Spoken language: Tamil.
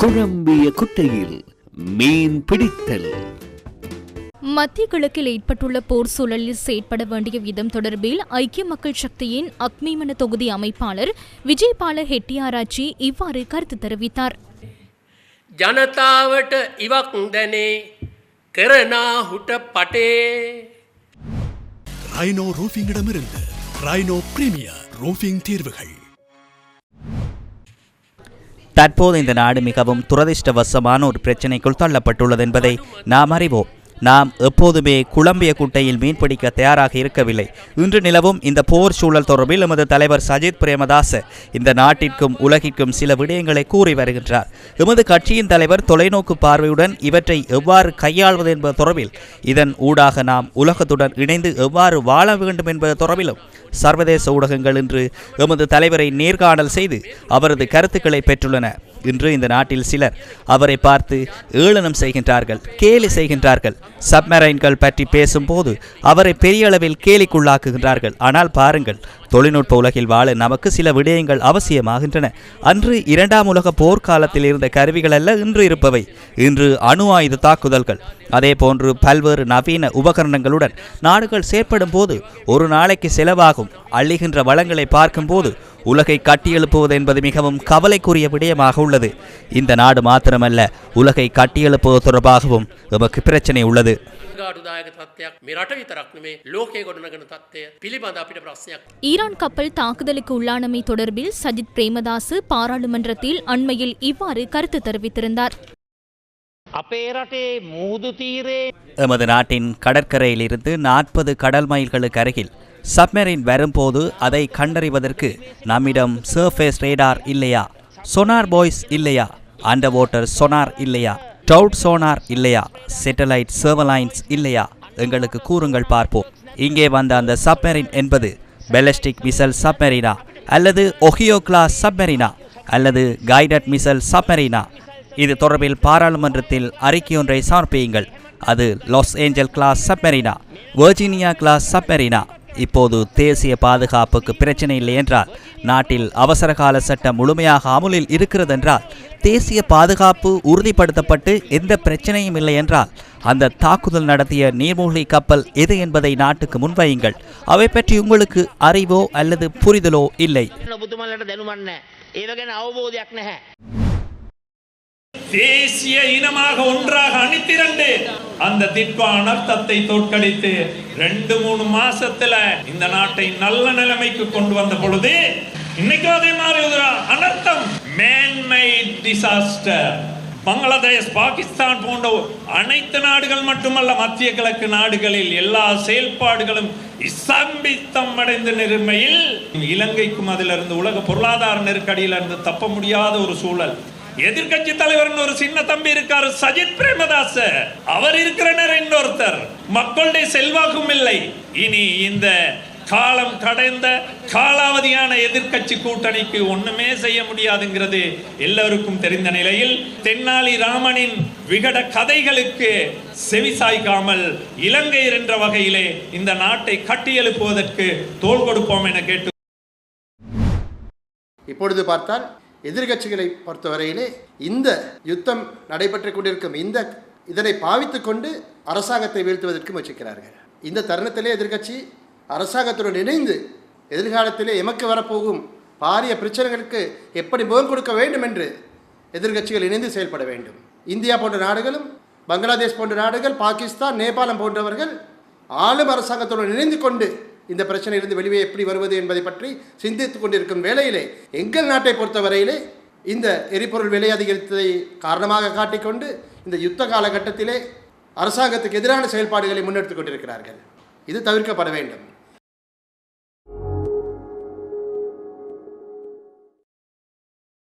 குழம்பிய குட்டையில் மீன் பிடித்தல். மத்திய கிழக்கில் ஏற்பட்டுள்ள போர் சூழலில் செயற்பட வேண்டிய விதம் தொடர்பில் ஐக்கிய மக்கள் சக்தியின் அக்மிமன தொகுதி அமைப்பாளர் விஜயபால ஹெட்டியாராச்சி இவ்வாறு கருத்து தெரிவித்தார். ஜனதாவட்ட இவக் தனே கரனா ஹுட்ட பட்டே. ரைனோ ரூஃபிங்கிடமிருந்து ரைனோ பிரீமியர் ரூஃபிங் தீர்வுகள். தற்போது இந்த நாடு மிகவும் துரதிர்ஷ்டவசமான ஒரு பிரச்சினைக்குள் தள்ளப்பட்டுள்ளது என்பதை நாம் அறிவோம். நாம் எப்போதுமே குழம்பிய குட்டையில் மீன்பிடிக்க தயாராக இருக்கவில்லை. இன்று நிலவும் இந்த போர் சூழல் தொடர்பில் எமது தலைவர் சஜித் பிரேமதாச இந்த நாட்டிற்கும் உலகிற்கும் சில விடயங்களை கூறி வருகின்றார். எமது கட்சியின் தலைவர் தொலைநோக்கு பார்வையுடன் இவற்றை எவ்வாறு கையாள்வது என்பது தொடர்பில், இதன் ஊடாக நாம் உலகத்துடன் இணைந்து எவ்வாறு வாழ வேண்டும் என்பது தொடர்பிலும் சர்வதேச ஊடகங்கள் இன்று எமது தலைவரை நேர்காணல் செய்து அவரது கருத்துக்களை பெற்றுள்ளன. இன்று இந்த நாட்டில் சிலர் அவரை பார்த்து ஏளனம் செய்கின்றார்கள், கேலி செய்கின்றார்கள். சப்மரைன்கள் பற்றி பேசும்போது அவரை பெரிய அளவில் கேலிக்குள்ளாக்குகின்றார்கள். ஆனால் பாருங்கள், தொழில்நுட்ப உலகில் வாழ நமக்கு சில விடயங்கள் அவசியமாகின்றன. அன்று 2ஆம் உலக போர்க்காலத்தில் இருந்த கருவிகள் அல்ல இன்று இருப்பவை. இன்று அணு ஆயுத தாக்குதல்கள், அதே போன்று பல்வேறு நவீன உபகரணங்களுடன் நாடுகள் செயற்படும் போது ஒரு நாளைக்கு செலவாகும் அள்ளுகின்ற வளங்களை பார்க்கும்போது உலகை கட்டியெழுப்புவது என்பது மிகவும் கவலைக்குரிய விடயமாக உள்ளது. இந்த நாடு மாத்திரமல்ல, உலகை கட்டியெழுப்புவது தொடர்பாகவும் நமக்கு பிரச்சனை உள்ளது. ஈரான் கப்பல் தாக்குதலுக்கு உள்ளானமை தொடர்பில் சஜித் பிரேமதாசு பாராளுமன்றத்தில் அண்மையில் இவ்வாறு கருத்து தெரிவித்திருந்தார். எமது நாட்டின் கடற்கரையிலிருந்து 40 கடல் மைல்களுக்கு அருகில் சப்மரின் வரும்போது அதை கண்டறிவதற்கு நம்மிடம் சர்ஃபேஸ் ரேடார் இல்லையா, சொனார் பாய்ஸ் இல்லையா, அண்டர் வாட்டர் சொனார் இல்லையா, டவுட் சோனார் இல்லையா, சேட்டலைட் சர்வலைன்ஸ் இல்லையா? எங்களுக்கு கூறுங்கள் பார்ப்போம். இங்கே வந்த அந்த சப்மரின் என்பது பெலஸ்டிக் மிசைல் சப்மரினா அல்லது ஒஹியோ கிளாஸ் சப்மரினா அல்லது கைடட் மிசைல் சப்மரினா? இது தொடர்பில் பாராளுமன்றத்தில் அறிக்கையொன்றை சமர்ப்பியுங்கள். அது லாஸ் ஏஞ்சல் கிளாஸ் சப்மரினா, வெர்ஜீனியா கிளாஸ் சப்மரினா? இப்போது தேசிய பாதுகாப்புக்கு பிரச்சனை இல்லை என்றால், நாட்டில் அவசரகால சட்டம் முழுமையாக அமுலில் இருக்கிறது என்றால், தேசிய பாதுகாப்பு உறுதிப்படுத்தப்பட்டு எந்த பிரச்சனையும் இல்லை என்றால், அந்த தாக்குதல் நடத்திய நீர்மூழ்கி கப்பல் எது என்பதை நாட்டுக்கு முன்வையுங்கள். அவை பற்றி உங்களுக்கு அறிவோ அல்லது புரிதலோ இல்லை. தேசிய இனமாக ஒன்றாக அணிதிரண்டு அந்த திட்ப அனர்த்தத்தை தோற்கடித்து 2-3 மாசத்துல இந்த நாட்டை நல்ல நிலைமைக்கு கொண்டு வந்த பொழுது இன்னைக்கு அதே மாதிரி ஒரு அனர்த்தம், மேன்மேட் டிசாஸ்டர். பங்களாதேஷ், பாகிஸ்தான் போன்ற அனைத்து நாடுகள் மட்டுமல்ல, மத்திய கிழக்கு நாடுகளில் எல்லா செயல்பாடுகளும் இசம்பித்தம் அடைந்த நிலைமையில் இலங்கைக்கும் அதிலிருந்து உலக பொருளாதார நெருக்கடியிலிருந்து தப்ப முடியாத ஒரு சூழல். எதிர்கட்சி தலைவர் ஒரு சின்ன தம்பி இருக்காரு, சஜித் பிரேமதாச. அவர் இருக்கிற இன்னொருத்தர், மக்களுடைய செல்வாக்கும் இல்லை. இனி இந்த காலம் கடந்த காலாவதியான எதிர்கட்சி கூட்டணிக்கு ஒண்ணுமே செய்ய முடியாதுங்கிறது எல்லோருக்கும் தெரிந்த நிலையில், தென்னாலி ராமனின் விகட கதைகளுக்கு செவிசாய்க்காமல் இலங்கையர் என்ற வகையிலே இந்த நாட்டை கட்டியெழுப்புவதற்கு தோள் கொடுப்போம் என கேட்டு, இப்பொழுது பார்த்தால் எதிர்கட்சிகளை பொறுத்தவரையிலே இந்த யுத்தம் நடைபெற்றுக் கொண்டிருக்கும் இதனை பாவித்துக் கொண்டு அரசாங்கத்தை வீழ்த்துவதற்கு முயற்சிக்கிறார்கள். இந்த தருணத்திலே எதிர்கட்சி அரசாங்கத்துடன் இணைந்து எதிர்காலத்திலே எமக்கு வரப்போகும் பாரிய பிரச்சனைகளுக்கு எப்படி முகம் கொடுக்க வேண்டும் என்று எதிர்கட்சிகள் இணைந்து செயல்பட வேண்டும். இந்தியா போன்ற நாடுகளும், பங்களாதேஷ் போன்ற நாடுகள், பாகிஸ்தான், நேபாளம் போன்றவர்கள் ஆளும் அரசாங்கத்துடன் இணைந்து கொண்டு இந்த பிரச்சனையிலிருந்து வெளியே எப்படி வருவது என்பதை பற்றி சிந்தித்துக் கொண்டிருக்கும் வேளையிலே, எங்கள் நாட்டை பொறுத்தவரையிலே இந்த எரிபொருள் விலை அதிகரித்ததை காரணமாக காட்டிக்கொண்டு இந்த யுத்த காலகட்டத்திலே அரசாங்கத்துக்கு எதிரான செயல்பாடுகளை முன்னெடுத்துக் கொண்டிருக்கிறார்கள். இது தவிர்க்கப்பட வேண்டும்.